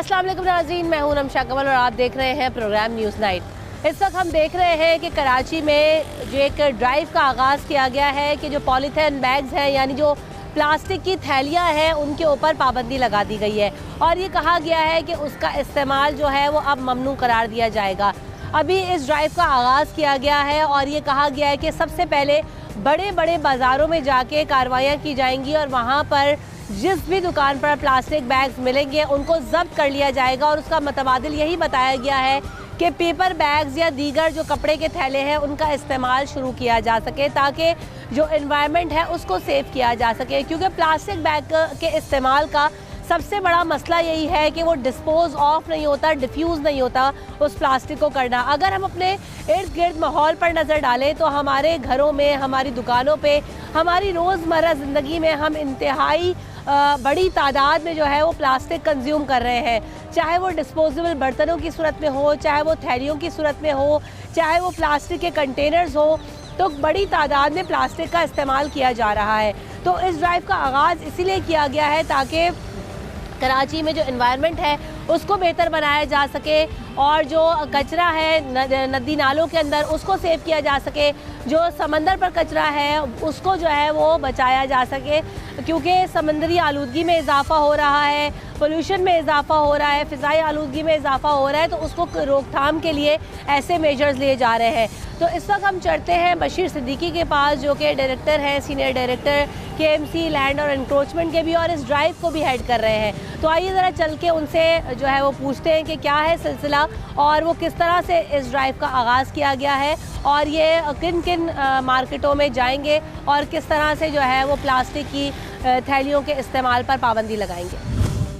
अस्सलाम वालेकुम नाज़रीन, मैं हूं नमशा कमल और आप देख रहे हैं प्रोग्राम न्यूज़ नाइट। इस वक्त हम देख रहे हैं कि कराची में जो एक ड्राइव का आगाज़ किया गया है कि जो पॉलीथीन बैग्स हैं यानी जो प्लास्टिक की थैलियां हैं उनके ऊपर पाबंदी लगा दी गई है और ये कहा गया है कि उसका इस्तेमाल जो है वो अब ममनू करार दिया जाएगा। अभी इस ड्राइव का आगाज़ किया गया है और ये कहा गया है कि सबसे पहले बड़े बड़े बाज़ारों में जाके कार्रवाइयाँ की जाएंगी और वहाँ पर जिस भी दुकान पर प्लास्टिक बैग्स मिलेंगे उनको जब्त कर लिया जाएगा और उसका मुतबादिल यही बताया गया है कि पेपर बैग्स या दीगर जो कपड़े के थैले हैं उनका इस्तेमाल शुरू किया जा सके ताकि जो एनवायरनमेंट है उसको सेव किया जा सके, क्योंकि प्लास्टिक बैग के इस्तेमाल का सबसे बड़ा मसला यही है कि वो डिस्पोज ऑफ नहीं होता, डिफ्यूज़ नहीं होता उस प्लास्टिक को करना। अगर हम अपने इर्द गिर्द माहौल पर नज़र डालें तो हमारे घरों में, हमारी दुकानों पे, हमारी रोज़मर्रा ज़िंदगी में हम इंतहाई बड़ी तादाद में जो है वो प्लास्टिक कंज्यूम कर रहे हैं, चाहे वो डिस्पोजेबल बर्तनों की सूरत में हो, चाहे वो थैलियों की सूरत में हो, चाहे वो प्लास्टिक के कंटेनर्स हो, तो बड़ी तादाद में प्लास्टिक का इस्तेमाल किया जा रहा है। तो इस ड्राइव का आगाज़ इसीलिए किया गया है ताकि कराची में जो एनवायरनमेंट है उसको बेहतर बनाया जा सके और जो कचरा है नदी नालों के अंदर उसको सेव किया जा सके, जो समंदर पर कचरा है उसको जो है वो बचाया जा सके, क्योंकि समंदरी आलूदगी में इजाफ़ा हो रहा है, पोल्यूशन में इजाफ़ा हो रहा है, फ़िज़ाई आलूदगी में इजाफ़ा हो रहा है, तो उसको रोकथाम के लिए ऐसे मेजर्स लिए जा रहे हैं। तो इस वक्त हम चढ़ते हैं बशीर सिद्दीकी के पास जो कि डायरेक्टर हैं, सीनियर डायरेक्टर KMC लैंड और एनक्रोचमेंट के भी, और इस ड्राइव को भी हेड कर रहे हैं। तो आइए ज़रा चल के उनसे जो है वो पूछते हैं कि क्या है सिलसिला और वो किस तरह से इस ड्राइव का आगाज़ किया गया है और ये किन किन मार्केटों में जाएंगे और किस तरह से जो है वो प्लास्टिक की थैलियों के इस्तेमाल पर पाबंदी लगाएंगे।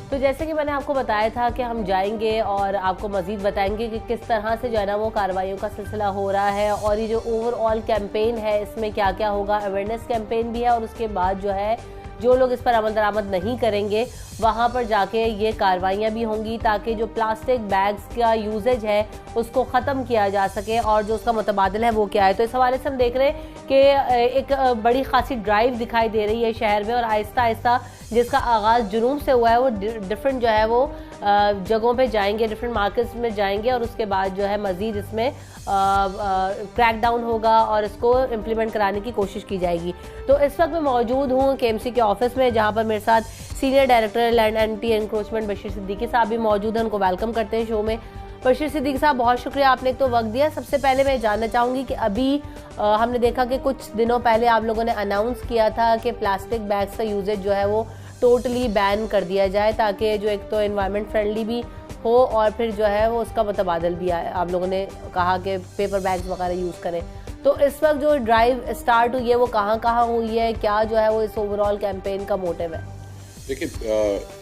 तो जैसे कि मैंने आपको बताया था कि हम जाएंगे और आपको मज़ीद बताएंगे कि किस तरह से जो है ना वो कार्रवाइयों का सिलसिला हो रहा है और ये जो ओवरऑल कैंपेन है इसमें क्या क्या होगा। अवेयरनेस कैंपेन भी है और उसके बाद जो है जो लोग इस पर अमल दरामद नहीं करेंगे वहाँ पर जाके ये कार्रवाइयाँ भी होंगी ताकि जो प्लास्टिक बैग्स का यूजेज है उसको ख़त्म किया जा सके और जो उसका मुतबादिल है वो क्या है। तो इस हवाले से हम देख रहे हैं कि एक बड़ी खासी ड्राइव दिखाई दे रही है शहर में और आहिस्ता आहिस्ता जिसका आगाज़ जुनूब से हुआ है वो डिफरेंट जो है वो जगहों पे जाएंगे, डिफरेंट मार्केट्स में जाएंगे और उसके बाद जो है मज़ीद इसमें क्रैक डाउन होगा और इसको इम्प्लीमेंट कराने की कोशिश की जाएगी। तो इस वक्त मैं मौजूद हूँ KMC के ऑफिस में जहाँ पर मेरे साथ senior director land anti encroachment Bashir Siddiqui साहब भी मौजूद हैं। उनको वेलकम करते हैं शो में। बशीर सिद्दीकी साहब, बहुत शुक्रिया, आपने एक तो वक्त दिया। सबसे पहले मैं जानना चाहूँगी कि अभी हमने देखा कि कुछ दिनों पहले आप लोगों ने अनाउंस किया था कि प्लास्टिक बैग्स का यूजेज जो है वो टोटली बैन कर दिया जाए ताकि जो एक तो एनवायरनमेंट फ्रेंडली भी हो और फिर जो है वो उसका मुतबादल भी आए। आप लोगों ने कहा कि पेपर बैग्स वगैरह यूज़ करें। तो इस वक्त जो ड्राइव स्टार्ट हुई है वो कहाँ हुई है, क्या जो है वो इस ओवरऑल कैंपेन का मोटिव है? देखिए,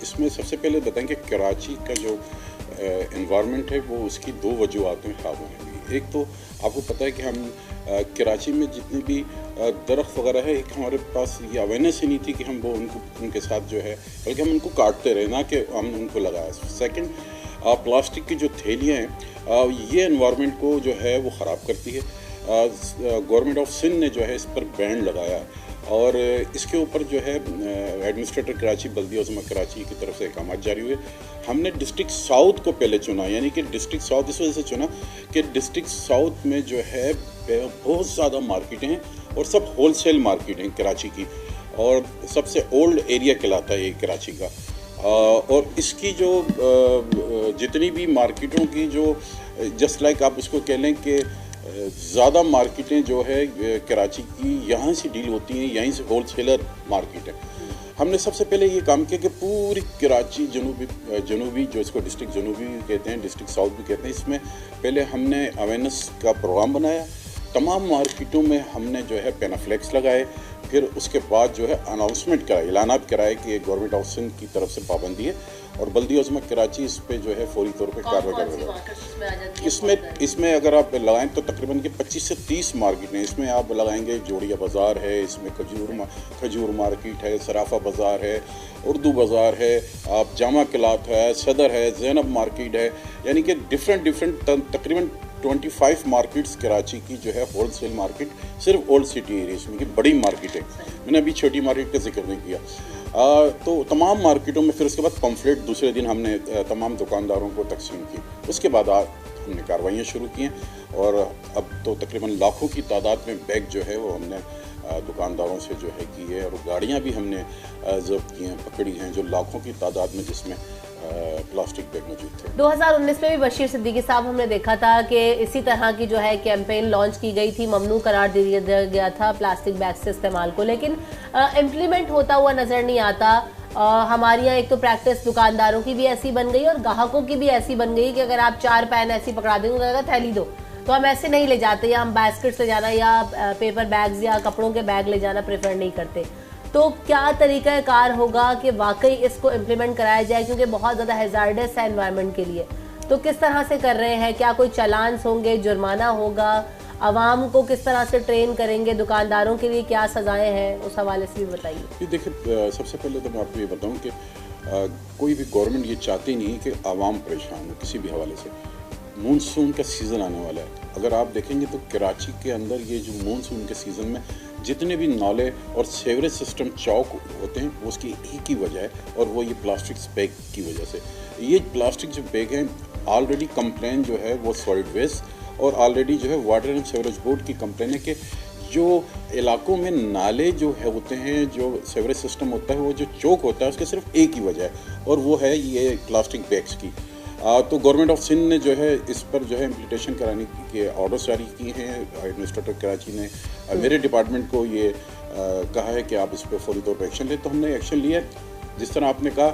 इसमें सबसे पहले बताएं कि कराची का जो एनवायरनमेंट है वो उसकी दो वजूहात में ख़राब होने लगी। एक तो आपको पता है कि हम कराची में जितने भी दरख्त वगैरह है, एक हमारे पास ये अवेयरनेस ही नहीं थी कि हम वो उनके साथ जो है, बल्कि हम उनको काटते रहे, ना कि हम उनको लगाया। सेकंड, प्लास्टिक की जो थैलियाँ हैं ये एनवायरनमेंट को जो है वो ख़राब करती है। गवर्नमेंट ऑफ सिंध ने जो है इस पर बैन लगाया और इसके ऊपर जो है एडमिनिस्ट्रेटर कराची, बल्दिया उज़्मा कराची की तरफ से अहकाम जारी हुए। हमने डिस्ट्रिक्ट साउथ को पहले चुना, यानी कि डिस्ट्रिक्ट साउथ इस वजह से चुना कि डिस्ट्रिक्ट साउथ में जो है बहुत ज़्यादा मार्केटें हैं और सब होलसेल मार्केट हैं कराची की और सबसे ओल्ड एरिया कहलाता है ये कराची का। और इसकी जो जितनी भी मार्केटों की जो जस्ट लाइक आप उसको कह लें कि ज़्यादा मार्केटें जो है कराची की यहाँ से डील होती हैं, यहीं से होलसेलर मार्केट है। हमने सबसे पहले ये काम किया कि पूरी कराची जनूबी जो इसको डिस्ट्रिक्ट जनूबी भी कहते हैं, डिस्ट्रिक्ट साउथ भी कहते हैं, इसमें पहले हमने अवेयरनेस का प्रोग्राम बनाया। तमाम मार्केटों में हमने जो है पेनाफ्लेक्स लगाए, फिर उसके बाद जो है अनाउंसमेंट कराए, ऐलानात कराए कि गवर्नमेंट ऑफ सिंध की तरफ से पाबंदी है और बल्दिया उज़्मा कराची इस पे जो है फौरी तौर पे कार्रवाई कर रही है। इसमें अगर आप लगाएं तो तकरीबन के 25 से 30 मार्केट हैं। इसमें आप लगाएंगे जोड़िया बाज़ार है, इसमें खजूर मार्केट है, सराफा बाज़ार है, उर्दू बाज़ार है, आप जामा किलात है, सदर है, ज़ैनब मार्केट है, यानी कि डिफरेंट तकरीबन 25 मार्केट्स कराची की जो है होलसेल मार्केट सिर्फ ओल्ड सिटी एरियाज में की बड़ी मार्केट है। मैंने अभी छोटी मार्केट का जिक्र नहीं किया। तो तमाम मार्केटों में फिर उसके बाद पम्फलेट दूसरे दिन हमने तमाम दुकानदारों को तकसीम की। उसके बाद हमने कार्रवाइयाँ शुरू की हैं और अब तो तकरीबन लाखों की तादाद में बैग जो है वो हमने दुकानदारों से जो है की है और गाड़ियाँ भी हमने जब्त की हैं, पकड़ी हैं, जो लाखों की तादाद में जिसमें प्लास्टिक बैग मौजूद थे। 2019 में भी बशीर सिद्दीकी साहब हमने देखा था कि इसी तरह की जो है कैंपेन लॉन्च की गई थी, ममनू करार दे दिया गया था प्लास्टिक बैग से इस्तेमाल को, लेकिन इम्प्लीमेंट होता हुआ नजर नहीं आता। हमारे यहाँ एक तो प्रैक्टिस दुकानदारों की भी ऐसी बन गई और ग्राहकों की भी ऐसी बन गई कि अगर आप 4 पैन ऐसी पकड़ा देंगे थैली दो, तो हम ऐसे नहीं ले जाते, या हम बास्केट्स ले जाना या पेपर बैग्स या कपड़ों के बैग ले जाना प्रेफर नहीं करते। तो क्या तरीका कार होगा कि वाकई इसको इम्प्लीमेंट कराया जाए, क्योंकि बहुत ज़्यादा हैजार्डस है एनवायरनमेंट के लिए। तो किस तरह से कर रहे हैं, क्या कोई चालान्स होंगे, जुर्माना होगा, आवाम को किस तरह से ट्रेन करेंगे, दुकानदारों के लिए क्या सजाएं हैं, उस हवाले से भी बताइए। देखिए, सबसे पहले तो मैं आपको ये बताऊं कि कोई भी गवर्नमेंट ये चाहती नहीं कि आवाम परेशान हो किसी भी हवाले से। मानसून का सीज़न आने वाला है, अगर आप देखेंगे तो कराची के अंदर ये जो मानसून के सीज़न में जितने भी नाले और सीवरेज सिस्टम चौक होते हैं वो उसकी एक ही वजह है और वो ये प्लास्टिक बैग की वजह से। ये प्लास्टिक जो बैग हैं ऑलरेडी कंप्लेन जो है वो सॉलिड वेस्ट और ऑलरेडी जो है वाटर एंड सीवरेज बोर्ड की कंप्लेन है कि जो इलाकों में नाले जो है होते हैं, जो सीवरेज सिस्टम होता है, वो जो चौक होता है उसके सिर्फ एक ही वजह है और वो है ये प्लास्टिक बैग्स की। तो गवर्नमेंट ऑफ सिंध ने जो है इस पर जो है इम्प्लीमेंटेशन कराने के ऑर्डर्स जारी किए हैं। एडमिनिस्ट्रेटर कराची ने मेरे डिपार्टमेंट को ये कहा है कि आप इस पर फौरी तौर पर एक्शन लें, तो हमने एक्शन लिया। जिस तरह आपने कहा,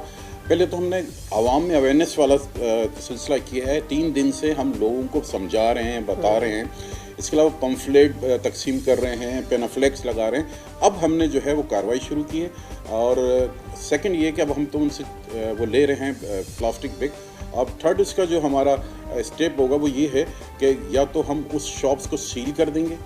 पहले तो हमने आवाम में अवेयरनेस वाला सिलसिला किया है। 3 दिन से हम लोगों को समझा रहे हैं, बता रहे हैं। इसके अलावा पम्फलेट तकसीम कर रहे हैं, पेनाफ्लेक्स लगा रहे हैं। अब हमने जो है वो कार्रवाई शुरू की है और सेकंड ये कि अब हम तो उनसे वो ले रहे हैं प्लास्टिक बैग। अब थर्ड इसका जो हमारा स्टेप होगा वो ये है कि या तो हम उस शॉप्स को सील कर देंगे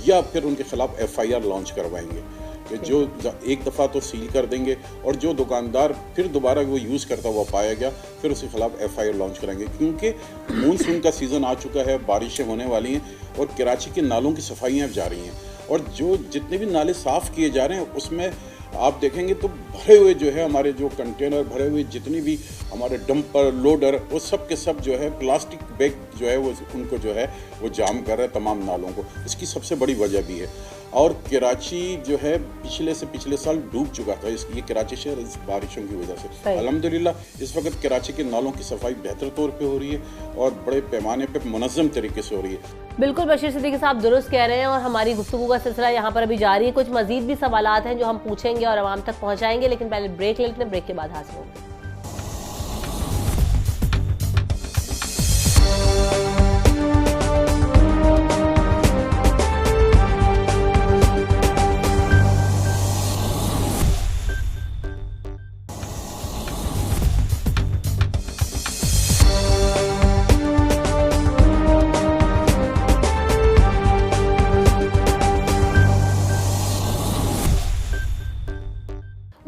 या फिर उनके खिलाफ FIR लॉन्च करवाएंगे कि जो एक दफ़ा तो सील कर देंगे और जो दुकानदार फिर दोबारा वो यूज़ करता हुआ पाया गया फिर उसके खिलाफ FIR लॉन्च कराएंगे। क्योंकि मानसून का सीज़न आ चुका है, बारिशें होने वाली हैं और कराची के नालों की सफाइयाँ जा रही हैं और जो जितने भी नाले साफ़ किए जा रहे हैं उसमें आप देखेंगे तो भरे हुए जो है हमारे जो कंटेनर भरे हुए जितने भी हमारे डंपर लोडर वो सब के सब जो है प्लास्टिक बैग जो है वो उनको जो है वो जाम कर रहे हैं तमाम नालों को। इसकी सबसे बड़ी वजह भी है और कराची जो है पिछले साल डूब चुका था ये कराची शहर इस बारिशों की वजह से। अल्हम्दुलिल्लाह इस वक्त कराची के नालों की सफाई बेहतर तौर पे हो रही है और बड़े पैमाने पे मुनज़्ज़म तरीके से हो रही है। बिल्कुल बशीर सिद्दीकी साहब दुरुस्त कह रहे हैं और हमारी गुफ्तगू का सिलसिला यहाँ पर अभी जारी है। कुछ मजीद भी सवालात हैं जो हम पूछेंगे और आवाम तक पहुँचाएंगे, लेकिन पहले ब्रेक ले लेते हैं, ब्रेक के बाद हाजिर होंगे।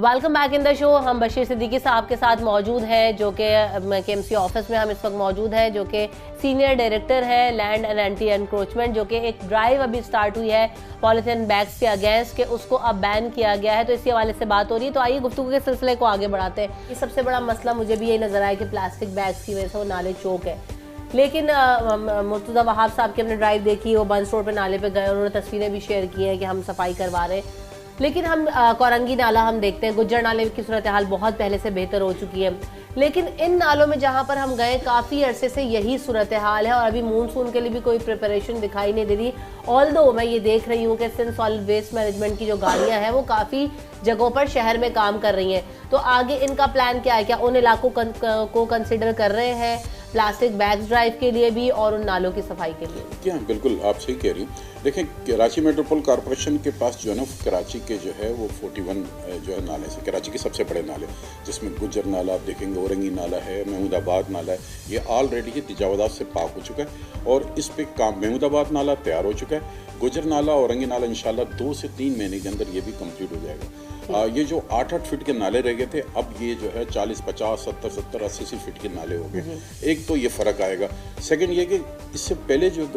Welcome back in the show. हम बशीर सिद्दीकी साहब के साथ मौजूद हैं जो कि KMC ऑफिस में हम इस वक्त मौजूद हैं, जो कि सीनियर डायरेक्टर है लैंड एंड एंटी एनक्रोचमेंट, जो कि एक ड्राइव अभी स्टार्ट हुई है पॉलीथीन बैग्स के अगेंस्ट के उसको अब बैन किया गया है। तो इसी हवाले से बात हो रही है। तो आइए गुफ्तगू के सिलसिले को आगे बढ़ाते हैं। ये सबसे बड़ा मसला मुझे भी यही नजर आया कि प्लास्टिक बैग्स की वजह से वो नाले चौक है। लेकिन मुर्तज़ा वहाब साहब की हमने ड्राइव देखी, वो बंस रोड पे नाले पे गए, उन्होंने तस्वीरें भी शेयर की हैं कि हम सफाई करवा रहे हैं। लेकिन हम कोरंगी नाला हम देखते हैं, गुज्जर नाले की सूरत हाल बहुत पहले से बेहतर हो चुकी है। लेकिन इन नालों में जहां पर हम गए काफ़ी अरसे से यही सूरत हाल है और अभी मानसून के लिए भी कोई प्रिपरेशन दिखाई नहीं दे रही। ऑल्दो मैं ये देख रही हूँ कि सिंध सॉलिड वेस्ट मैनेजमेंट की जो गाड़ियाँ हैं वो काफ़ी जगहों पर शहर में काम कर रही हैं। तो आगे इनका प्लान क्या है? क्या उन इलाकों को कंसिडर कर रहे हैं प्लास्टिक बैग्स ड्राइव के लिए भी और उन नालों की सफाई के लिए? क्या बिल्कुल आप सही कह रही हैं। देखें, कराची मेट्रोपॉल कॉरपोरेशन के पास जो है ना, कराची के जो है वो 41 जो है नाले से, कराची के सबसे बड़े नाले, जिसमें गुजर नाला आप देखेंगे, औरंगी नाला है, महमूदाबाद नाला है, ये ऑलरेडी ही तजावुज़ात से पाक हो चुका है और इस पे काम, महमूदाबाद नाला तैयार हो चुका है, गुजर नाला, औरंगी नाला इंशाल्लाह 2 से 3 महीने के अंदर ये भी कंप्लीट हो जाएगा। ये जो 8-8 फीट के नाले रह गए थे, अब ये जो है 40, 50, 70, 70, 80 फीट के नाले हो गए। एक तो ये फ़र्क आएगा। सेकंड ये कि इससे पहले जो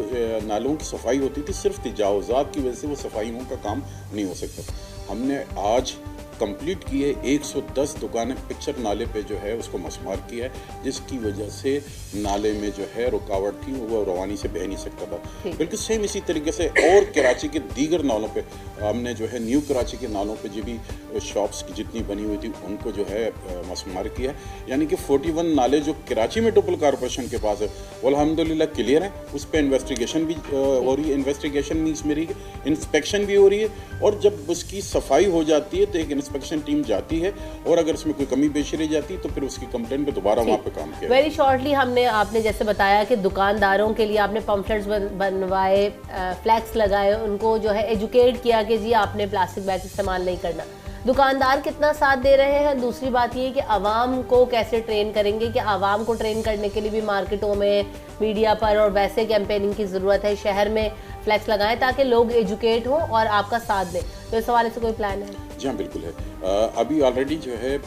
नालों की सफाई होती थी, सिर्फ तजावुज़ात की वजह से वो सफाइयों का काम नहीं हो सकता। हमने आज कंप्लीट की है 110 दुकानें पिक्चर नाले पे जो है उसको मसमार किया है, जिसकी वजह से नाले में जो है रुकावट थी, वो रवानी से बह नहीं सकता था। बिल्कुल सेम इसी तरीके से और कराची के दीगर नालों पे हमने जो है न्यू कराची के नालों पे जो भी शॉप्स की जितनी बनी हुई थी उनको जो है मसमार किया है। यानी कि 41 नाले जो कराची मेट्रोपॉल कॉरपोरेशन के पास है वो अल्हम्दुलिल्लाह क्लियर है। उस पर इन्वेस्टिगेशन भी हो रही है। इन्वेस्टिगेशन मीन्स मेरी इंस्पेक्शन भी हो रही है और जब उसकी सफाई हो जाती है तो एक इंस्पेक्शन टीम जाती है और अगर उसमें कोई कमी पेशी रह जाती है तो फिर उसकी कंप्लेंट पे दोबारा वहाँ पे काम किया। वेरी शॉर्टली आपने जैसे बताया कि दुकानदारों के लिए आपने पम्फलेट्स बनवाए, फ्लैक्स लगाए, उनको जो है एजुकेट किया कि जी आपने प्लास्टिक बैग इस्तेमाल नहीं करना। दुकानदार कितना साथ दे रहे हैं। दूसरी बात ये कि आवाम को कैसे ट्रेन करेंगे, कि आवाम को ट्रेन करने के लिए भी मार्केटों में, मीडिया पर और वैसे कैंपेनिंग की ज़रूरत है। शहर में फ्लैक्स लगाएं ताकि लोग एजुकेट हों और आपका साथ दें। तो इस हवाले से कोई प्लान है? जी हाँ, बिल्कुल है। अभी ऑलरेडी जो है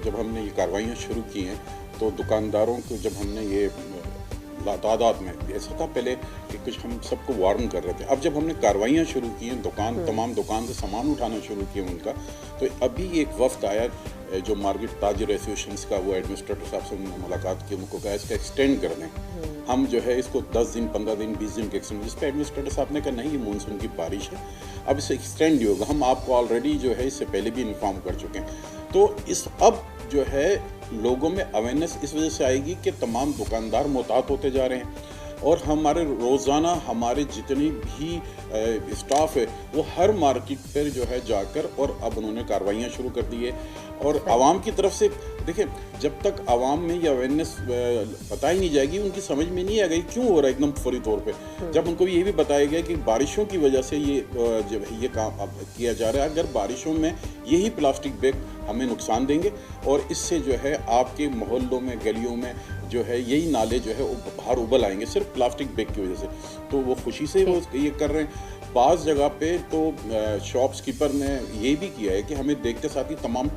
जब हमने ये कार्रवाइयाँ शुरू की हैं तो दुकानदारों को जब हमने ये तादाद में, ऐसा था पहले कि कुछ हम सबको वार्न कर रहे थे, अब जब हमने कार्रवाइयाँ शुरू की हैं, तमाम दुकान से सामान उठाना शुरू किया उनका, तो अभी एक वफ्द आया जो मार्केट ताजिर एसोसिएशन का, वो एडमिनिस्ट्रेटर साहब से मुलाकात की, उनको कहा इसका एक्सटेंड कर दें। हम जो है इसको 10 दिन, 15 दिन, 20 दिन के एक्सटेंड, जिस पर एडमिनिस्ट्रेटर साहब ने कहा नहीं, ये मानसून की बारिश है, अब इसे एक्सटेंड नहीं होगा। हम आपको ऑलरेडी जो है इससे पहले भी इन्फॉर्म कर चुके हैं। तो इस अब जो है लोगों में अवेयरनेस इस वजह से आएगी कि तमाम दुकानदार मोहतात होते जा रहे हैं और हमारे रोज़ाना हमारे जितनी भी स्टाफ है वो हर मार्केट पर जो है जाकर, और अब उन्होंने कार्रवाइयाँ शुरू कर दी है। और आवाम की तरफ से देखिए, जब तक आवाम में ये अवेयरनेस बताई नहीं जाएगी, उनकी समझ में नहीं आएगी क्यों हो रहा है एकदम फौरी तौर पे। जब उनको ये भी बताया गया कि बारिशों की वजह से ये काम अब किया जा रहा है, अगर बारिशों में यही प्लास्टिक बैग हमें नुकसान देंगे और इससे जो है आपके मोहल्लों में, गलियों में जो है यही नाले जो है वो बाहर उबल आएंगे सिर्फ प्लास्टिक बैग की वजह से, तो वो खुशी से वो ये कर रहे हैं। बाज़ जगह पे तो शॉप्स कीपर ने ये भी किया है कि हमें देखते साथ ही तमाम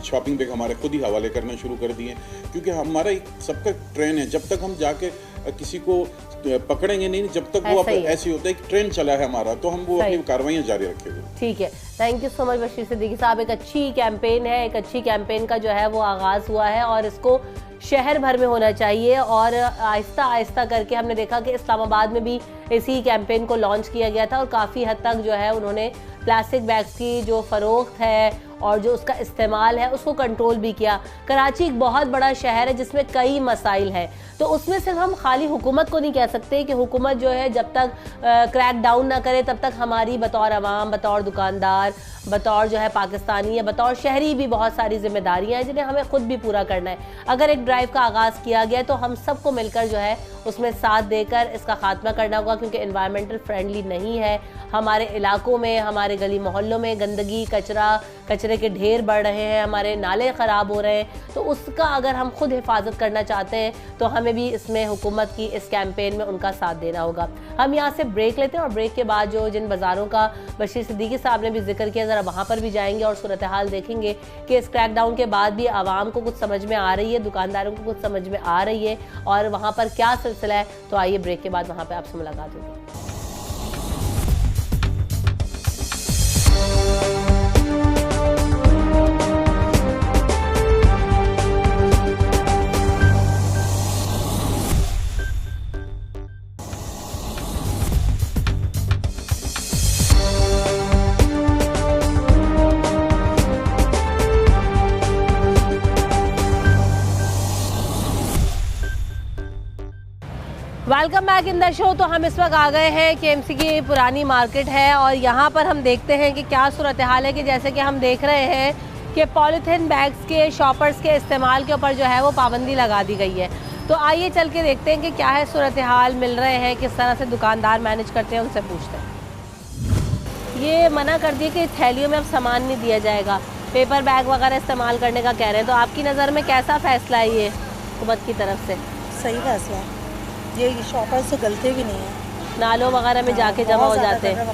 शॉपिंग बैग हमारे खुद ही हवाले करना शुरू कर दिए, क्योंकि हमारा एक सबका ट्रेन है, जब तक हम जाके किसी को पकड़ेंगे नहीं, जब तक वो ऐसे होता है कि ट्रेन चला है हमारा, तो हम वो अपनी कार्रवाइयाँ जारी रखेंगे। ठीक है, thank you so much Bashir Siddiqui साहब। एक अच्छी कैंपेन है, एक अच्छी कैंपेन का जो है वो आगाज़ हुआ है और इसको शहर भर में होना चाहिए और आहिस्ता आहिस्ता करके हमने देखा कि इस्लामाबाद में भी इसी कैंपेन को लॉन्च किया गया था और काफ़ी हद तक जो है उन्होंने प्लास्टिक बैग्स की जो फ़रोख्त है और जो उसका इस्तेमाल है उसको कंट्रोल भी किया। कराची एक बहुत बड़ा शहर है जिसमें कई मसाइल हैं, तो उसमें सिर्फ हम खाली हुकूमत को नहीं कह सकते कि हुकूमत जो है जब तक क्रैक डाउन ना करे तब तक हमारी बतौर अवाम, बतौर दुकानदार, बतौर जो है पाकिस्तानी या बतौर शहरी भी बहुत सारी जिम्मेदारियां हैं जिन्हें हमें खुद भी पूरा करना है। अगर एक ड्राइव का आगाज़ किया गया तो हम सबको मिलकर जो है उसमें साथ देकर इसका खात्मा करना होगा, क्योंकि एनवायरमेंटल फ्रेंडली नहीं है। हमारे इलाकों में, हमारे गली मोहल्लों में गंदगी, कचरे के ढेर बढ़ रहे हैं, हमारे नाले ख़राब हो रहे हैं, तो उसका अगर हम खुद हिफाजत करना चाहते हैं तो हमें भी इसमें हुकूमत की इस कैंपेन में उनका साथ देना होगा। हम यहाँ से ब्रेक लेते हैं और ब्रेक के बाद जो जिन बाज़ारों का बशीर सिद्दीकी साहब ने भी जिक्र किया, ज़रा वहाँ पर भी जाएंगे और सूरत हाल देखेंगे कि इस क्रैकडाउन के बाद भी आवाम को कुछ समझ में आ रही है, दुकानदारों को कुछ समझ में आ रही है और वहाँ पर क्या सिलसिला है। तो आइए ब्रेक के बाद वहाँ पर आपसे मुलाकात होगी। Welcome back in the show. तो हम इस वक्त आ गए हैं केएमसी की पुरानी मार्केट है और यहाँ पर हम देखते हैं कि क्या सूरत हाल है। कि जैसे कि हम देख रहे हैं कि पॉलीथीन बैग्स के, शॉपर्स के इस्तेमाल के ऊपर जो है वो पाबंदी लगा दी गई है। तो आइए चल के देखते हैं कि क्या है सूरत हाल, मिल रहे हैं, किस तरह से दुकानदार मैनेज करते हैं, उनसे पूछते हैं। ये मना कर दिया कि थैलियों में अब सामान नहीं दिया जाएगा, पेपर बैग वगैरह इस्तेमाल करने का कह रहे हैं। तो आपकी नज़र में कैसा फैसला है ये हुकूमत की तरफ से? सही फैसला है, ये शॉपर्स तो गलते भी नहीं हैं, नालों वगैरह में जाके जमा हो जाते हैं,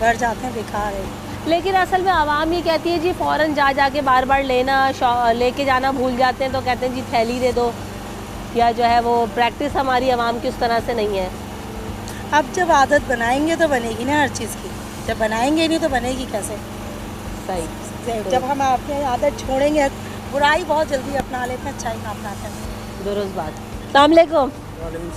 बैठ जाते हैं, बेकार है। लेकिन असल में आवाम ये कहती है जी फ़ौरन जा के बार बार लेके जाना भूल जाते हैं, तो कहते हैं जी थैली दे दो, या जो है वो प्रैक्टिस हमारी आवाम की उस तरह से नहीं है। अब जब आदत बनाएंगे तो बनेगी ना हर चीज़ की, जब बनाएंगे नहीं तो बनेगी कैसे? सही। जब हम अपनी आदत छोड़ेंगे, बुराई बहुत जल्दी अपना लेते हैं, अच्छाई ना अपनाते हैं। दुरुस्त बात। अस्सलाम वालेकुम।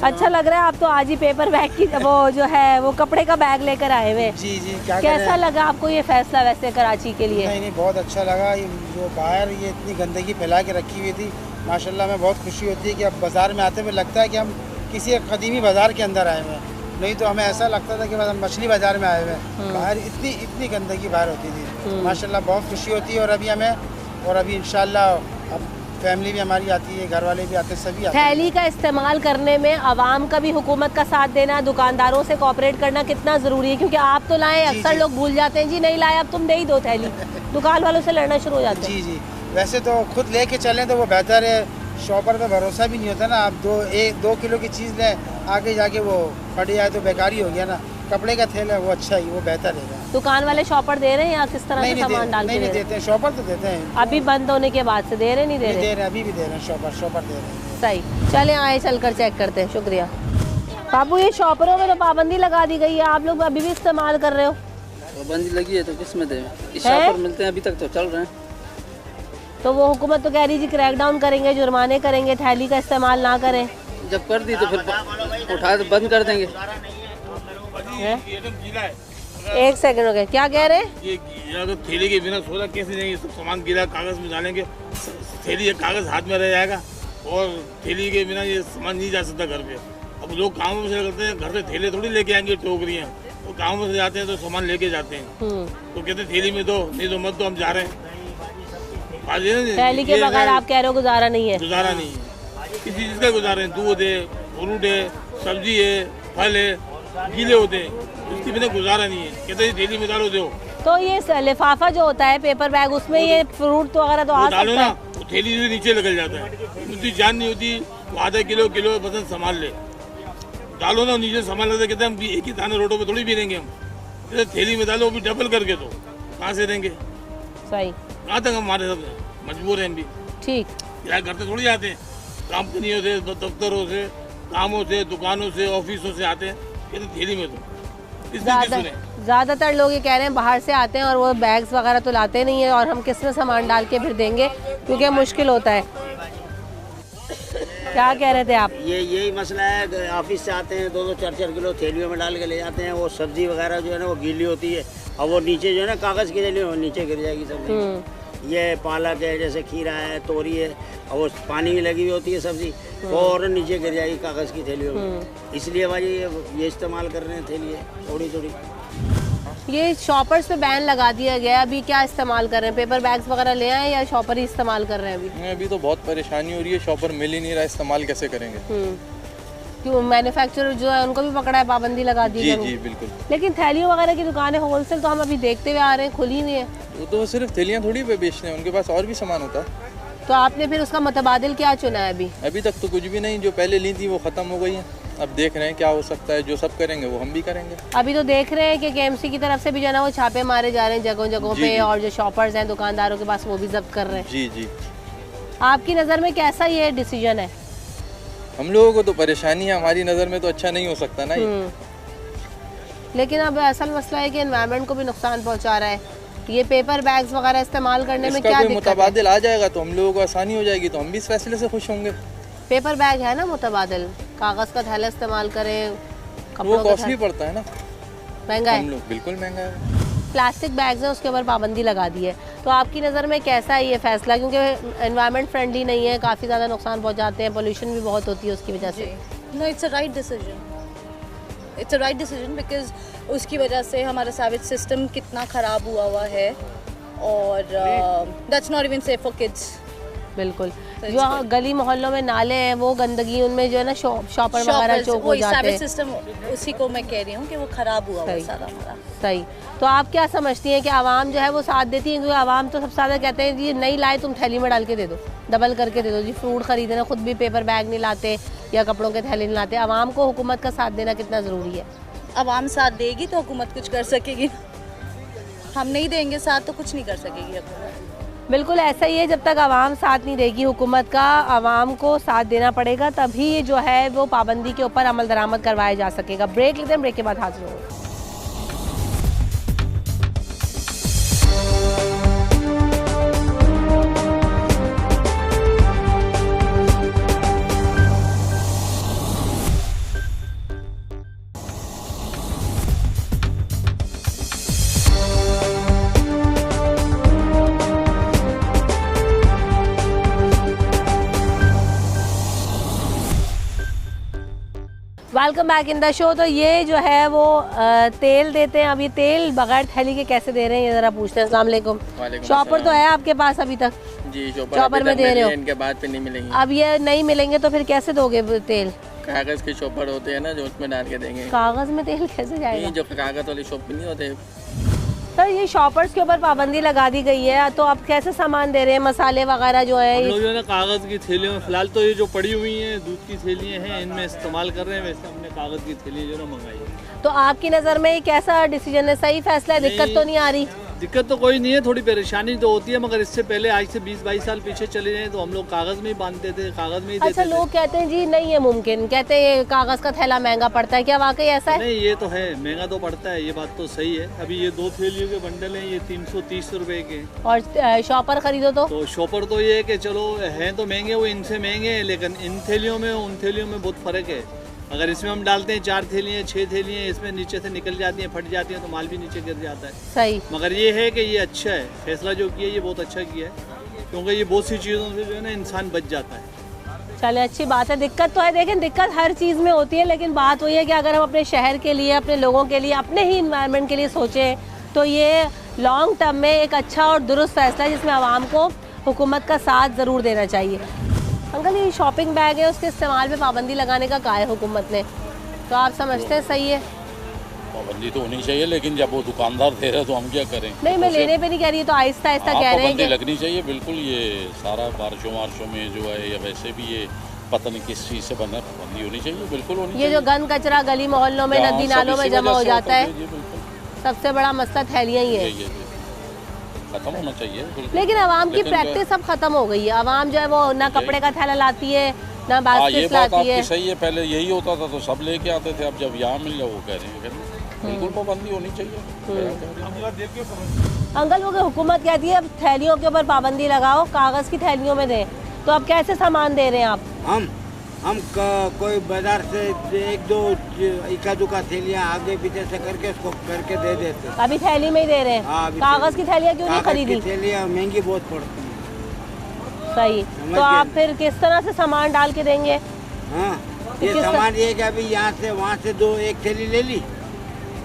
अच्छा लग रहा है आप तो आज ही पेपर बैग की वो जो है वो कपड़े का बैग लेकर आए हुए। जी जी, क्या कैसा लगा आपको ये फैसला वैसे कराची के लिए? नहीं, बहुत अच्छा लगा। ये जो बाहर ये इतनी गंदगी फैला के रखी हुई थी, माशाल्लाह में बहुत खुशी होती है कि अब बाज़ार में आते हुए लगता है कि हम किसी एक कदीमी बाज़ार के अंदर आए हुए हैं। नहीं तो हमें ऐसा लगता था कि बस हम मछली बाज़ार में आए हुए हैं। बाहर इतनी गंदगी बाहर होती थी, माशाल्लाह बहुत खुशी होती है। और अभी इंशाल्लाह अब फैमिली भी हमारी आती है, घर वाले भी आते हैं, सभी आते हैं। थैली का इस्तेमाल करने में आवाम का भी हुकूमत का साथ देना, दुकानदारों से कोऑपरेट करना कितना ज़रूरी है? क्योंकि आप तो लाएं, अक्सर लोग भूल जाते हैं, जी नहीं लाए अब तुम दे ही दो थैली, दुकान वालों से लड़ना शुरू हो जाते हैं। जी जी, वैसे तो खुद लेके चलें तो वो बेहतर है, शॉपर पे भरोसा भी नहीं होता ना। आप 2 किलो की चीज़ लें, आगे जाके वो फट जाए तो बेकारी हो गया ना। कपड़े का थैला वो अच्छा ही, वो बेहतर है। दुकान वाले शॉपर दे रहे हैं या किस तरह से सामान डाल के नहीं देते हैं, शॉपर तो देते हैं। अभी बंद होने के बाद से दे रहे नहीं दे रहे? अभी भी दे रहे हैं, शॉपर दे रहे हैं। सही, चले आए चलकर चेक करते हैं। शुक्रिया बाबू। ये शॉपरों में तो पाबंदी लगा दी गई है, आप लोग अभी भी इस्तेमाल कर रहे हो? पाबंदी लगी है तो किस में दें? शॉपर मिलते हैं, अभी तक तो चल रहे हैं। तो वो हुकूमत तो कह रही जी क्रैकडाउन करेंगे, जुर्माने करेंगे, थैली का इस्तेमाल ना करें। जब कर दी तो फिर उठा तो बंद कर देंगे। एक सेकंड हो गए, क्या कह रहे हैं? ये अगर थैली के बिना सोचा कैसे जाएंगे? सब सामान गीला कागज में डालेंगे, थैली या कागज हाथ में रह जाएगा, और थैली के बिना ये सामान नहीं जा सकता घर पे। अब लोग कामों से करते हैं, घर से थैले थोड़ी लेके आएंगे टोकरियाँ, तो कामों से जाते हैं तो सामान लेके जाते हैं, तो कहते हैं थैली में दो, नहीं तो मत दो, हम जा रहे हैं। थैली के बगैर आप कह रहे हो गुजारा नहीं है? गुजारा नहीं है, किसी चीज़ का गुजारा है। दूध है, फ्रूट है, सब्जी है, फल है, गीले होते हैं, उसके बिना गुजारा नहीं है। कहते हैं थैली में डालो दो। तो ये लिफाफा जो होता है पेपर बैग, उसमें ये फ्रूट तो वगैरह तो आ डालो सकता ना, है? वो थैली से नीचे निकल जाता है, उसकी जान नहीं होती। वो आधा किलो बसन सामान ले डालो ना, नीचे सामान लगता है, कहते हैं हम एक ही दाना रोडों पे थोड़ी भी देंगे हम, कहते थैली में डालो, वो भी डबल करके दो, कहाँ से देंगे? सही। कहाँ तक हमारे सब मजबूर हैं हम भी। ठीक, यहाँ घर से थोड़ी आते हैं, कंपनियों से, दफ्तरों से, कामों से, दुकानों से, ऑफिसों से आते हैं, कहते थैली में दो। ज़्यादातर लोग ये कह रहे हैं बाहर से आते हैं और वो बैग्स वगैरह तो लाते नहीं है, और हम किस में सामान डाल के फिर देंगे, क्योंकि मुश्किल होता है। क्या कह रहे थे आप? यही मसला है, ऑफिस से आते हैं 2-2, 4-4 किलो थैलियों में डाल के ले जाते हैं। वो सब्जी वगैरह जो है ना वो गीली होती है, और वो नीचे जो है ना कागज़ की थैली, वो नीचे गिर जाएगी सब्जी। ये पालक है, जैसे खीरा है, तोरी है, और वो पानी में लगी हुई होती है सब्जी, और नीचे गिर जाएगी कागज़ की थैलियों में। इसलिए भाई ये इस्तेमाल कर रहे हैं थैली थोड़ी। ये शॉपर्स पे बैन लगा दिया गया, अभी क्या इस्तेमाल कर रहे हैं? पेपर बैग्स वगैरह ले आए या शॉपर ही इस्तेमाल कर रहे हैं? अभी तो बहुत परेशानी हो रही है, शॉपर मिल ही नहीं रहा, इस्तेमाल कैसे करेंगे? क्यों, मैन्युफैक्चरर जो है उनको भी पकड़ा है, पाबंदी लगा दी है? जी बिल्कुल। लेकिन थैलियों वगैरह की दुकानें होलसेल तो हम अभी देखते हुए आ रहे हैं, खुली नहीं है। वो तो सिर्फ थैलियाँ थोड़ी पे बेचते हैं, उनके पास और भी सामान होता है। तो आपने फिर उसका मुतबादिल क्या चुना है अभी? अभी तक तो कुछ भी नहीं, जो पहले ली थी वो ख़त्म हो गई है। अब देख रहे हैं क्या हो सकता है, जो सब करेंगे वो हम भी करेंगे। अभी तो देख रहे हैं कि केएमसी की तरफ से भी जो है ना वो छापे मारे जा रहे हैं जगहों पे, और जो शॉपर्स हैं दुकानदारों के पास वो भी जब्त कर रहे हैं। जी। आपकी नज़र में कैसा ये डिसीजन है? हम लोगों को तो परेशानी है, हमारी नज़र में तो अच्छा नहीं हो सकता ना ये। लेकिन अब असल मसला है कि एनवायरनमेंट को भी नुकसान पहुंचा रहा है। ये पेपर बैग्स वगैरह इस्तेमाल करने में क्या दिक्कत है? मुतबादिल आ जाएगा तो हम लोगों को आसानी हो जाएगी, तो हम भी इस फैसले से खुश होंगे। पेपर बैग है ना मुतबादिल, कागज़ का थैला इस्तेमाल करें, वो कॉस्टली पड़ता है ना, महंगा है। बिल्कुल महंगा है। प्लास्टिक बैग्स हैं उसके ऊपर पाबंदी लगा दी है, तो आपकी नज़र में कैसा है ये फैसला? क्योंकि एनवायरनमेंट फ्रेंडली नहीं है, काफ़ी ज़्यादा नुकसान पहुंचाते हैं, पोल्यूशन भी बहुत होती है उसकी वजह से। No, it's a right decision, because उसकी वजह से हमारा सैवेज सिस्टम कितना ख़राब हुआ है, और that's not even safe for kids. बिल्कुल। जो गली मोहल्लों में नाले हैं वो गंदगी, उनमें जो है ना शॉपर वगैरह चौक हो जाते हैं। सिस्टम उसी को मैं कह रही हूँ कि वो खराब हुआ है सारा हमारा। सही। तो आप क्या समझती हैं कि आवाम जो है वो साथ देती है? क्योंकि आवाम तो सबसे ज़्यादा कहते हैं जी नहीं लाए तुम थैली में डाल के दे दो, डबल करके दे दो जी। फ्रूट खरीदना खुद भी पेपर बैग नहीं लाते या कपड़ों के थैले नहीं लाते। आवाम को हुकूमत का साथ देना कितना ज़रूरी है? आवाम साथ देगी तो हुकूमत कुछ कर सकेगी, हम नहीं देंगे साथ तो कुछ नहीं कर सकेगी हुकूमत। बिल्कुल ऐसा ही है, जब तक आवाम साथ नहीं देगी हुकूमत का, आवाम को साथ देना पड़ेगा, तभी जो है वो पाबंदी के ऊपर अमल दरामद करवाया जा सकेगा। ब्रेक लेते हैं, ब्रेक के बाद हाजिर होंगे। Welcome back in the show. तो ये जो है वो तेल देते हैं। अब ये तेल बगैर थैली के कैसे दे रहे हैं ये जरा पूछते हैं। अस्सलाम वालेकुम। शॉपर तो है आपके पास अभी तक? जी शॉपर में दे रहे हो, इनके बाद पे नहीं मिलेंगे। अब ये नहीं मिलेंगे तो फिर कैसे दोगे तेल? कागज के शॉपर होते हैं ना जो उसमें डाल के देंगे। कागज में तेल कैसे जाएगा? जो कागज वाले शॉपर नहीं होते। सर ये शॉपर्स के ऊपर पाबंदी लगा दी गई है, तो अब कैसे सामान दे रहे हैं, मसाले वगैरह जो है? लोग जो है कागज़ की थैलियों में, फिलहाल तो ये जो पड़ी हुई हैं दूध की थैलियाँ हैं इनमें इस्तेमाल कर रहे हैं। वैसे हमने कागज़ की थैली जो ना मंगाई है। तो आपकी नज़र में ये कैसा डिसीजन है? सही फैसला है? दिक्कत तो नहीं आ रही? दिक्कत तो कोई नहीं है, थोड़ी परेशानी तो होती है, मगर इससे पहले आज से 20-22 साल पीछे चले जाएं तो हम लोग कागज़ में ही बांधते थे, कागज़ में ही देते अच्छा, लोग कहते हैं जी नहीं है मुमकिन, कहते हैं कागज़ का थैला महंगा पड़ता है, क्या वाकई ऐसा है? नहीं, ये तो है, महंगा तो पड़ता है, ये बात तो सही है। अभी ये 2 थैलियों के बंडल हैं, ये 330 रुपए के। और शॉपर खरीदो तो शॉपर तो ये है कि चलो हैं तो महंगे, वो इनसे महंगे हैं, लेकिन इन थैलियों में उन थैलियों में बहुत फ़र्क है। अगर इसमें हम डालते हैं 4 थैलियाँ 6 थैलियाँ, इसमें नीचे से निकल जाती हैं, फट जाती हैं, तो माल भी नीचे गिर जाता है। सही। मगर ये है कि ये अच्छा है, फैसला जो किया ये बहुत अच्छा किया है, क्योंकि ये बहुत सी चीज़ों से जो है ना इंसान बच जाता है। चले अच्छी बात है। दिक्कत तो है, देखें दिक्कत हर चीज़ में होती है, लेकिन बात वही है कि अगर हम अपने शहर के लिए, अपने लोगों के लिए, अपने ही इन्वायरमेंट के लिए सोचें तो ये लॉन्ग टर्म में एक अच्छा और दुरुस्त फैसला है जिसमें आवाम को हुकूमत का साथ ज़रूर देना चाहिए। अंकल ये शॉपिंग बैग है, उसके इस्तेमाल पे पाबंदी लगाने का कहा है हुकूमत ने, तो आप समझते हैं सही है? पाबंदी तो होनी चाहिए, लेकिन जब वो दुकानदार दे रहे तो हम क्या करें? नहीं, मैं लेने पे नहीं कह रही, तो आहिस्ता आहिस्ता कह रहे हैं पाबंदी लगनी चाहिए बिल्कुल। ये सारा बारिशों में जो है या वैसे भी ये पता नहीं किस चीज़ से बना, पाबंदी होनी चाहिए, बिल्कुल होनी चाहिए। ये जो गंद कचरा गली मोहल्लों में, नदी नालों में जमा हो जाता है, सबसे बड़ा मसला थैलियाँ ही है, खत्म होना चाहिए। लेकिन आवाम की प्रैक्टिस अब खत्म हो गई है। आवाम जो है वो ना कपड़े का थैला लाती है ना बास्केट लाती है। सही है, पहले यही होता था तो सब लेके आते थे, अब जब यहाँ मिल जाए वो कह रहे हैं बिल्कुल पाबंदी होनी चाहिए। अंकल वो हुकूमत कहती है अब थैलियों के ऊपर पाबंदी लगाओ, कागज़ की थैलियों में दें, तो अब कैसे सामान दे रहे हैं आप? हम कोई बाजार से 1-2 इक्का दुक्का थैलियाँ आगे पीछे से करके उसको करके दे देते। अभी थैली में ही दे रहे हैं? कागज़ की थैलियाँ क्यों नहीं खरीदी? थैलियाँ महंगी बहुत पड़ती हैं। सही। तो आप फिर किस तरह से सामान डाल के देंगे? हाँ, ये सामान ये कि अभी यहाँ से वहाँ से 1 थैली ले ली,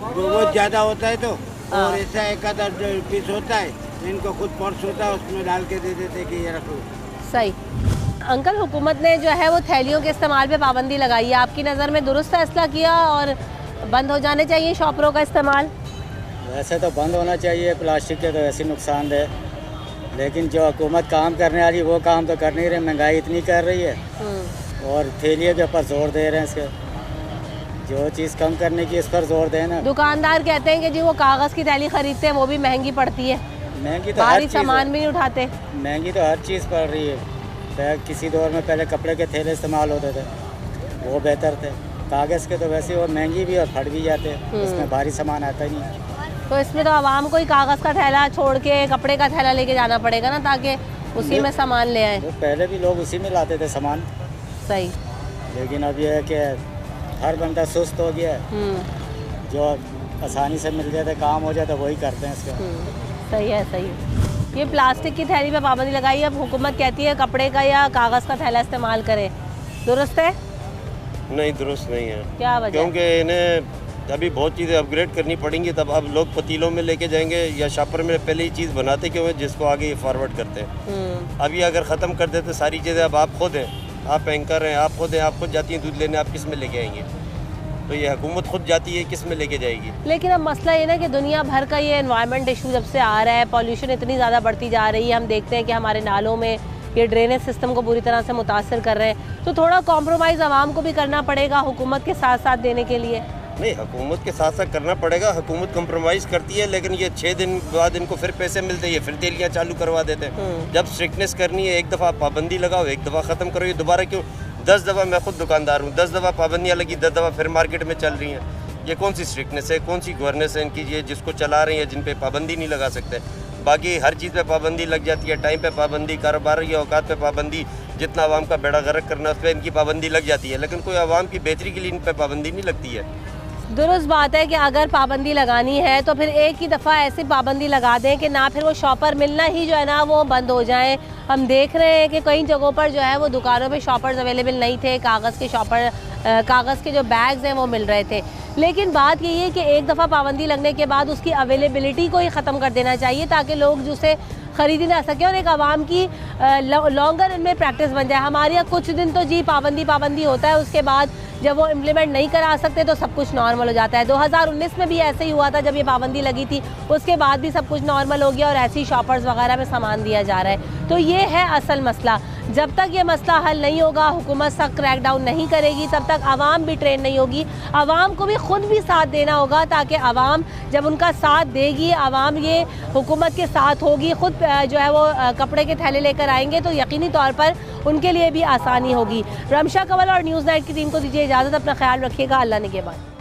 बहुत ज़्यादा होता है तो, और ऐसा 1-आधा पीस होता है, इनको खुद पर्स होता है उसमें डाल के दे देते कि ये रखो। सही। अंकल हुकूमत ने जो है वो थैलियों के इस्तेमाल पे पाबंदी लगाई है, आपकी नज़र में दुरुस्त फैसला किया और बंद हो जाने चाहिए शॉपरों का इस्तेमाल? वैसे तो बंद होना चाहिए, प्लास्टिक के तो ऐसे नुकसानदेह, लेकिन जो हुकूमत काम करने वाली वो काम तो कर नहीं रही, महंगाई इतनी कर रही है और थैलियों के ऊपर जोर दे रहे हैं। इसके जो चीज़ कम करने की इस पर जोर दें ना। दुकानदार कहते हैं कि जी वो कागज़ की थैली खरीदते हैं वो भी महंगी पड़ती है, महंगी तो भारी सामान भी नहीं उठाते। महंगी तो हर चीज़ पड़ रही है। किसी दौर में पहले कपड़े के थैले इस्तेमाल होते थे, वो बेहतर थे। कागज़ के तो वैसे और महंगी भी और फट भी जाते हैं, इसमें भारी सामान आता ही नहीं। तो इसमें तो आवाम को ही कागज़ का थैला छोड़ के कपड़े का थैला लेके जाना पड़ेगा ना, ताकि उसी में सामान ले आए। वो पहले भी लोग उसी में लाते थे सामान। सही। लेकिन अब ये है कि हर बंदा सुस्त हो गया है, जो आसानी से मिल जाता है, काम हो जाता है, वही करते हैं इसका। सही है, सही है। ये प्लास्टिक की थैली पे पाबंदी लगाई है, अब हुकूमत कहती है कपड़े का या कागज़ का थैला इस्तेमाल करें, दुरुस्त है? नहीं, दुरुस्त नहीं है। क्या वजह? क्योंकि इन्हें अभी बहुत चीज़ें अपग्रेड करनी पड़ेंगी, तब अब लोग पतीलों में लेके जाएंगे या शॉपर में पहले ही चीज़ बनाते क्यों है जिसको आगे फॉरवर्ड करते हैं। अभी अगर ख़त्म कर देते सारी चीज़ें, अब आप खुद हैं, आप एंकर हैं, आप खुद हैं, आप खुद जाती हैं दूध लेने, आप किस में लेके आएंगे? तो ये हुकूमत खुद जाती है, किस में लेके जाएगी? लेकिन अब मसला ये ना कि दुनिया भर का ये एनवायरनमेंट इशू जब से आ रहा है, पॉल्यूशन इतनी ज़्यादा बढ़ती जा रही है, हम देखते हैं कि हमारे नालों में ये ड्रेनेज सिस्टम को बुरी तरह से मुतासर कर रहे हैं, तो थोड़ा कॉम्प्रोमाइज़ आवाम को भी करना पड़ेगा हुकूमत के साथ साथ देने के लिए। नहीं, हुकूमत के साथ साथ करना पड़ेगा। हुकूमत कंप्रोमाइज़ करती है, लेकिन ये 6 दिन बाद इनको फिर पैसे मिलते हैं, फिर तेलियाँ चालू करवा देते हैं। जब स्ट्रिक्टनेस करनी है, एक दफ़ा पाबंदी लगाओ, एक दफ़ा ख़त्म करो, ये दोबारा क्यों? 10 दफ़ा मैं खुद दुकानदार हूँ, 10 दफ़ा पाबंदियाँ लगी, 10 दफ़ा फिर मार्केट में चल रही हैं। ये कौन सी स्ट्रिक्टनेस है, कौन सी गवर्नेंस है इनकी, ये जिसको चला रही है, जिन पे पाबंदी नहीं लगा सकते। बाकी हर चीज़ पे पाबंदी लग जाती है, टाइम पे पाबंदी, कारोबार या औकात पे पाबंदी, जितना आवाम का बेड़ा गर्क करना उस पर इनकी पाबंदी लग जाती है, लेकिन कोई आवाम की बेहतरी के लिए इन पर पाबंदी नहीं लगती है। दुरुस्त बात है कि अगर पाबंदी लगानी है तो फिर एक ही दफ़ा ऐसी पाबंदी लगा दें कि ना फिर वो शॉपर मिलना ही जो है ना वो बंद हो जाए। हम देख रहे हैं कि कई जगहों पर जो है वो दुकानों पे शॉपर्स अवेलेबल नहीं थे, कागज़ के शॉपर, कागज़ के जो बैग्स हैं वो मिल रहे थे। लेकिन बात यही है कि एक दफ़ा पाबंदी लगने के बाद उसकी अवेलेबिलिटी को ही ख़त्म कर देना चाहिए ताकि लोग जिसे ख़रीदी ना सके और एक आवाम की लॉन्गर इनमें प्रैक्टिस बन जाए। हमारे यहाँ कुछ दिन तो जी पाबंदी होता है, उसके बाद जब वो इम्प्लीमेंट नहीं करा सकते तो सब कुछ नॉर्मल हो जाता है। 2019 में भी ऐसे ही हुआ था, जब ये पाबंदी लगी थी उसके बाद भी सब कुछ नॉर्मल हो गया और ऐसी शॉपर्स वगैरह में सामान दिया जा रहा है। तो ये है असल मसला। जब तक ये मसला हल नहीं होगा, हुकूमत सख्त क्रैकडाउन नहीं करेगी, तब तक आवाम भी ट्रेन नहीं होगी। आवाम को भी खुद भी साथ देना होगा ताकि आवाम जब उनका साथ देगी, आवाम ये हुकूमत के साथ होगी, खुद जो है वो कपड़े के थैले लेकर आएंगे तो यकीनी तौर पर उनके लिए भी आसानी होगी। रमशा कंवल और न्यूज़ नाइट की टीम को दीजिए इजाज़त। अपना ख्याल रखिएगा। अल्लाह ने के बाद।